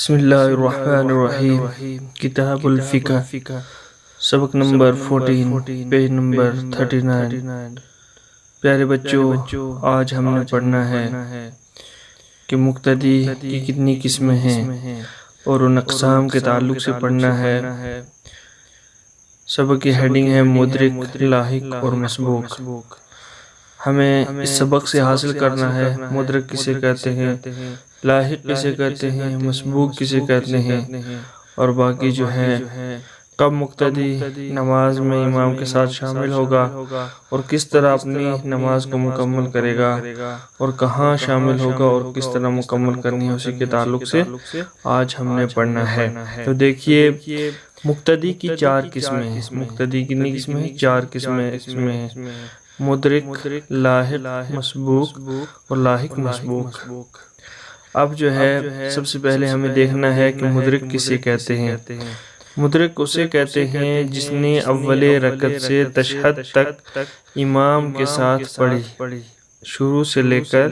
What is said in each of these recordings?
بسم اللہ الرحمن الرحیم۔ کتاب الفقہ، سبق نمبر 14، پیج نمبر 39۔ پیارے بچوں، آج ہم نے پڑھنا ہے کہ مقتدی کی کتنی قسمیں ہیں اور ان اقسام کے تعلق سے پڑھنا ہے۔ سبق کی ہیڈنگ ہے مدرک، لاحق اور مسبوق۔ ہمیں اس سبق سے حاصل کرنا ہے مدرک کسے کہتے ہیں، لاحق کسے کہتے ہیں، مسبوق کسے کہتے ہیں، اور باقی جو ہے کب مقتدی نماز میں امام کے ساتھ شامل ہوگا اور کس طرح اپنی نماز کو مکمل کرے گا اور کہاں شامل ہوگا اور کس طرح مکمل کرنی ہے، اسی کے تعلق سے آج ہم نے پڑھنا ہے۔ تو دیکھیے، مقتدی کی 4 قسمیں ہیں۔ مقتدی کتنی قسمیں ہیں؟ 4 قسمیں ہیں، مدرک، لاحق، مسبوق اور لاحق مسبوق۔ اب جو ہے سب سے پہلے ہمیں دیکھنا ہے کہ مدرک کسے کہتے ہیں۔ مدرک اسے کہتے ہیں جس نے اول رکعت سے تشہد تک امام کے ساتھ پڑھی، شروع سے لے کر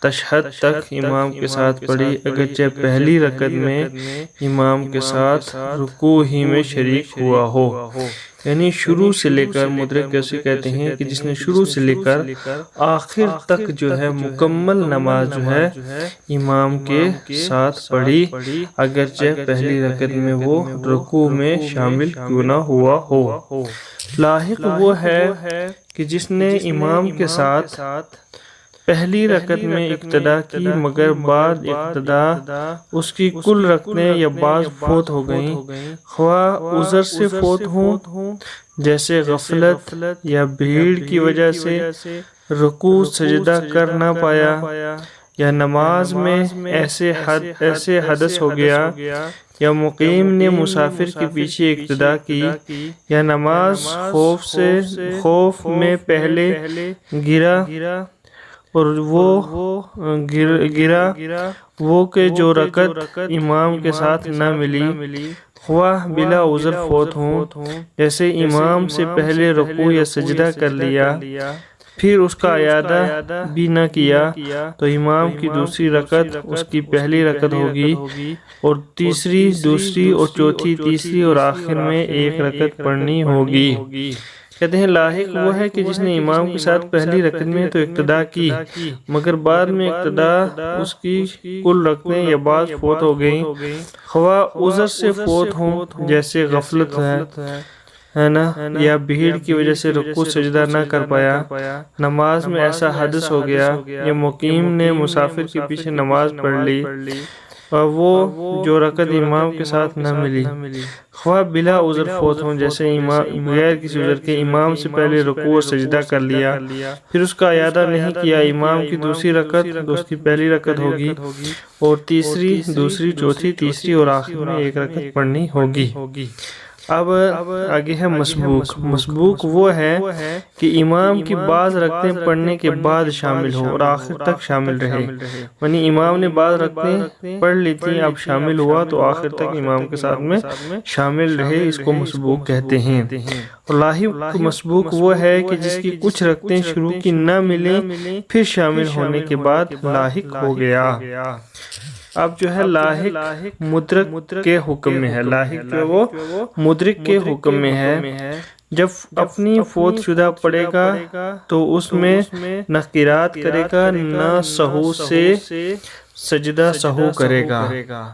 تشہد تک امام کے ساتھ پڑھی، اگرچہ پہلی رکعت میں امام کے ساتھ رکوع ہی میں شریک ہوا ہو۔ یعنی شروع سے لے کر مدرک کیسے کہتے ہیں کہ جس نے شروع سے لے کر آخر تک جو ہے مکمل نماز جو ہے امام کے ساتھ پڑھی، اگرچہ پہلی رکعت میں وہ رکوع میں شامل کیوں نہ ہوا ہو۔ لاحق وہ ہے کہ جس نے امام کے ساتھ پہلی رکعت میں اقتدا کی مگر بعد اقتدا اس کی کل رکعتیں یا بعض فوت ہو گئیں، خواہ عذر سے فوت ہوں جیسے غفلت یا بھیڑ کی وجہ سے رکوع سجدہ کر نہ پایا، یا نماز میں ایسے حدث ہو گیا، یا مقیم نے مسافر کے پیچھے اقتدا کی، یا نماز خوف میں پہلے گرا اور وہ کہ جو رکعت امام کے ساتھ نہ ملی، خواہ بلا عذر فوت ہوں، جیسے امام سے پہلے رکوع یا سجدہ کر لیا پھر اس کا اعادہ بھی نہ کیا، تو امام کی دوسری رکعت اس کی پہلی رکعت ہوگی، اور تیسری دوسری اور چوتھی تیسری اور آخر میں ایک رکعت پڑھنی ہوگی۔ کہتے ہیں لاحق وہ ہے کہ جس نے امام کے ساتھ پہلی رکعت میں تو اقتدا کی مگر بعد میں اقتدا اس کی کل رکعتیں یا بعض فوت ہو گئیں، خواہ عذر سے فوت ہوں جیسے غفلت ہے نا، یا بھیڑ کی وجہ سے رکوع سجدہ نہ کر پایا، نماز میں ایسا حدث ہو گیا، یا مقیم نے مسافر کے پیچھے نماز پڑھ لی اور وہ جو رکعت امام کے ساتھ نہ ملی، خواہ بلا عذر فوت ہوں جیسے بغیر کسی عذر کے امام سے پہلے رکوع اور سجدہ کر لیا پھر اس کا اعادہ نہیں کیا، امام کی دوسری رکعت اس کی پہلی رکعت ہوگی، اور تیسری دوسری چوتھی تیسری اور آخر میں ایک رکعت پڑھنی ہوگی۔ اب آگے ہے مسبوق۔ مسبوق وہ ہے کہ امام کی بعض رکعتیں پڑھنے کے بعد شامل ہو اور آخر تک شامل رہے، یعنی امام نے بعض رکعتیں پڑھ لی تھیں، اب شامل ہوا تو آخر تک امام کے ساتھ میں شامل رہے، اس کو مسبوق کہتے ہیں۔ اور لاحق مسبوق وہ ہے کہ جس کی کچھ رکعتیں شروع کی نہ ملیں پھر شامل ہونے کے بعد لاحق ہو گیا۔ اب جو ہے لاحق مدرک کے حکم میں ہے۔ لاحق جو وہ مدرک کے حکم میں ہے، جب اپنی فوت شدہ پڑے گا تو اس میں نہ قرات کرے گا نہ سہو سے سجدہ سہو کرے گا۔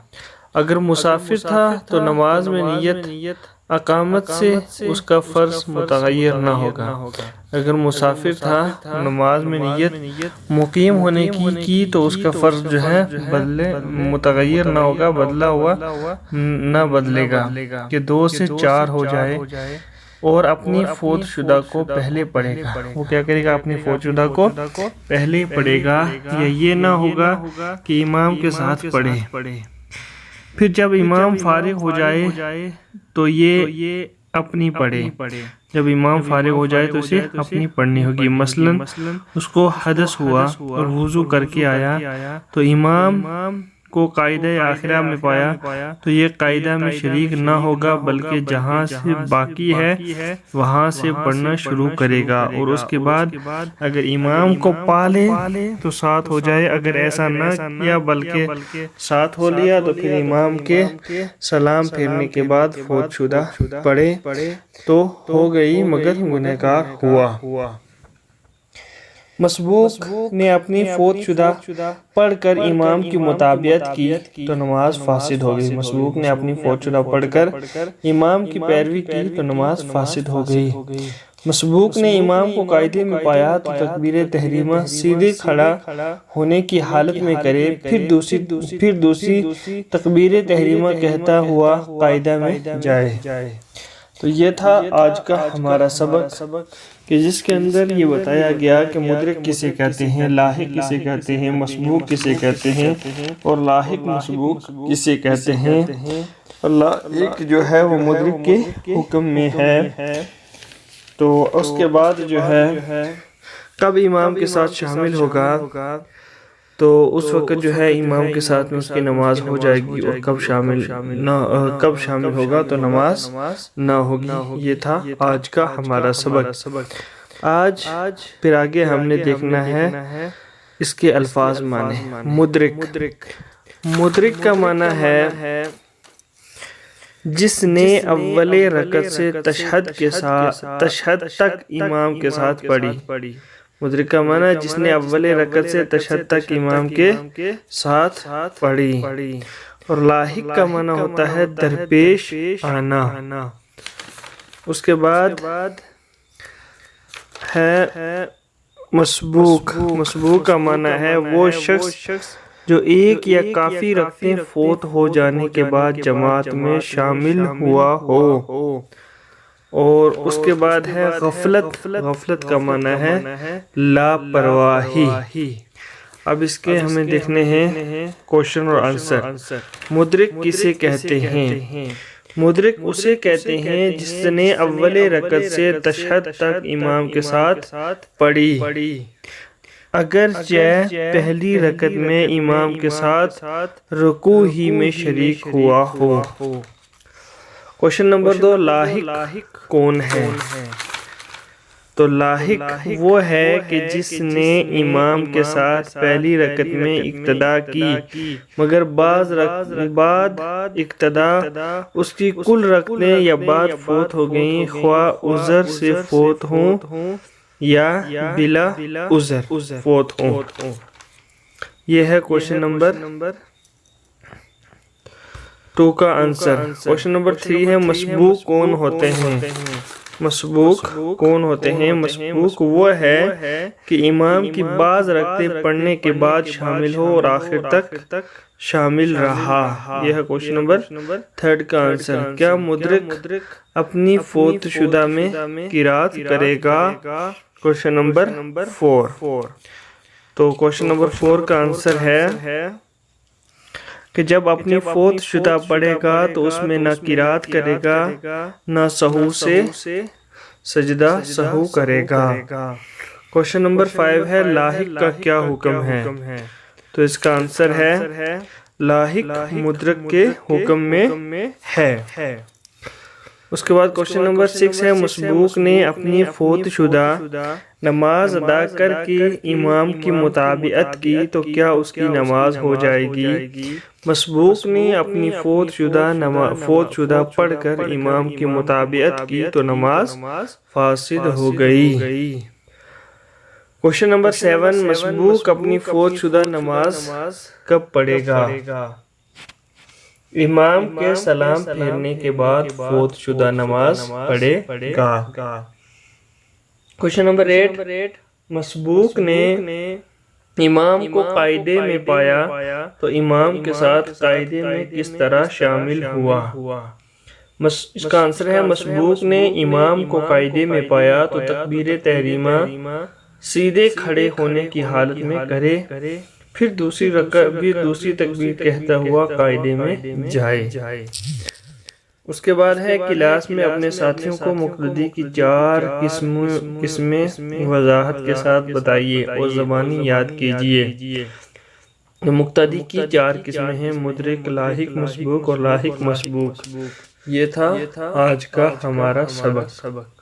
اگر مسافر تھا تو نماز میں نیت اقامت سے اس کا فرض متغیر نہ ہوگا۔ اگر مسافر تھا نماز میں نیت مقیم ہونے کی تو اس کا فرض جو ہے متغیر نہ ہوگا، بدلا ہوا نہ بدلے گا کہ 2 سے 4 ہو جائے، اور اپنی فوت شدہ کو پہلے پڑھے گا۔ وہ کیا کرے گا؟ اپنی فوت شدہ کو پہلے پڑھے گا، یا یہ نہ ہوگا کہ امام کے ساتھ پڑھے پھر جب امام فارغ ہو جائے تو یہ اپنی پڑھے، جب امام فارغ ہو جائے تو اسے اپنی پڑھنی ہوگی۔ مثلا اس کو حدث ہوا اور وضو کر کے آیا تو امام کو قاعدہ آخرہ میں پایا تو یہ قاعدہ میں شریک نہ ہوگا، بلکہ جہاں سے باقی ہے وہاں سے پڑھنا شروع کرے گا، اور اس کے بعد اگر امام کو پا لے تو ساتھ ہو جائے، اگر ایسا نہ کیا بلکہ ساتھ ہو لیا تو پھر امام کے سلام پھیرنے کے بعد فوت شدہ پڑھے تو ہو گئی مگر گنہگار ہوا۔ مسبوق نے اپنی فوت شدہ پڑھ کر امام کی مطابقت کی تو نماز فاسد ہو گئی۔ مسبوق نے اپنی فوت شدہ پڑھ کر امام کی پیروی کی تو نماز فاسد ہو گئی۔ مسبوق نے امام کو قاعدے میں پایا تو تکبیر تحریمہ سیدھے کھڑا ہونے کی حالت میں کرے، پھر دوسری تکبیر تحریمہ کہتا ہوا قاعدہ میں جائے۔ تو یہ تھا آج کا ہمارا سبق کہ جس کے اندر یہ بتایا گیا کہ مدرک کسے کہتے ہیں، لاحق کسے کہتے ہیں، مسبوق کسے کہتے ہیں اور لاحق مسبوق کسے کہتے ہیں۔ اللہ ایک جو ہے وہ مدرک کے حکم میں ہے، تو اس کے بعد جو ہے کب امام کے ساتھ شامل ہوگا تو اس وقت جو ہے امام کے ساتھ میں اس کی نماز ہو جائے گی، اور کب شامل ہوگا تو نماز نہ ہوگی۔ یہ تھا آج کا ہمارا سبق۔ آج پھر آگے ہم نے دیکھنا ہے اس کے الفاظ معنی۔ مدرک کا معنی ہے جس نے اول رکعت سے تشہد تک امام کے ساتھ پڑھی۔ مدرک کا معنی جس نے اول رکعت سے تشہد تک امام کے ساتھ پڑھی۔ اور لاحق کا معنی ہوتا ہے درپیش آنا۔ اس کے بعد ہے مسبوق۔ مسبوق کا معنی ہے وہ شخص جو ایک یا کافی رکعتیں فوت ہو جانے کے بعد جماعت میں شامل ہوا ہو۔ اور اس کے بعد ہے غفلت۔ غفلت کا معنی ہے لاپرواہی۔ اب اس کے ہمیں دیکھنے ہیں کوشچن اور آنسر۔ مدرک کسے کہتے ہیں؟ مدرک اسے کہتے ہیں جس نے اول رکعت سے تشہد تک امام کے ساتھ پڑھی، اگرچہ پہلی رکعت میں امام کے ساتھ رکوع ہی میں شریک ہوا ہو۔ کوشچن نمبر 2، لاحق کون ہے؟ تو لاحق وہ ہے کہ جس نے امام کے ساتھ پہلی رکعت میں اقتدا کی مگر بعد اقتدا اس کی کل رکعتیں یا بعد فوت ہو گئیں، خواہ عذر سے فوت ہوں یا بلا عذر فوت ہوں۔ یہ ہے کوشچن نمبر 2 کا آنسر۔ کوشچن نمبر 3 ہے مسبوق کون ہوتے ہیں؟ مسبوق کون ہوتے ہیں؟ مسبوق وہ ہے کہ امام کی بعض رکعتیں پڑھنے کے بعد شامل ہو اور آخر تک شامل رہا۔ یہ ہے کوشچن نمبر 3 کا آنسر۔ کیا مدرک اپنی فوت شدہ میں قرات کرے گا؟ Question number 4۔ تو کوشچن نمبر 4 کا آنسر ہے کہ جب اپنی فوت شدہ پڑھے گا تو اس میں نہ قرات کرے گا نہ سہو سے سجدہ سہو کرے گا۔ کوشچن نمبر 5 ہے لاحق کا کیا حکم ہے؟ تو اس کا آنسر ہے لاحق مدرک کے حکم میں ہے۔ اس کے بعد کوشچن نمبر 6 ہے مسبوق نے اپنی فوت شدہ نماز ادا کر کے امام کی مطابقت کی تو کیا اس کی نماز ہو جائے گی؟ مسبوق نے اپنی فوت شدہ پڑھ کر امام کی مطابقت کی تو نماز فاسد ہو گئی۔ کوشچن نمبر 7 مسبوق اپنی فوت شدہ نماز کب پڑھے گا؟ امام کے سلام پھیرنے کے بعد فوت شدہ نماز پڑھے گا۔ کوشچن نمبر 8 مسبوق نے امام کو قاعدے میں پایا تو امام کے ساتھ قاعدے میں کس طرح شامل ہوا؟ اس کا آنسر ہے مسبوق نے امام کو قاعدے میں پایا تو تکبیر تحریمہ سیدھے کھڑے ہونے کی حالت میں کرے، پھر دوسری تکبیر کہتا ہوا قاعدے میں جائے۔ اس کے بعد ہے کلاس میں اپنے ساتھیوں کو مقتدی کی 4 قسمیں وضاحت کے ساتھ بتائیے اور زبانی یاد کیجیے۔ مقتدی کی 4 قسمیں ہیں: مدرک، لاحق، مسبوق اور لاحق مسبوق۔ یہ تھا آج کا ہمارا سبق۔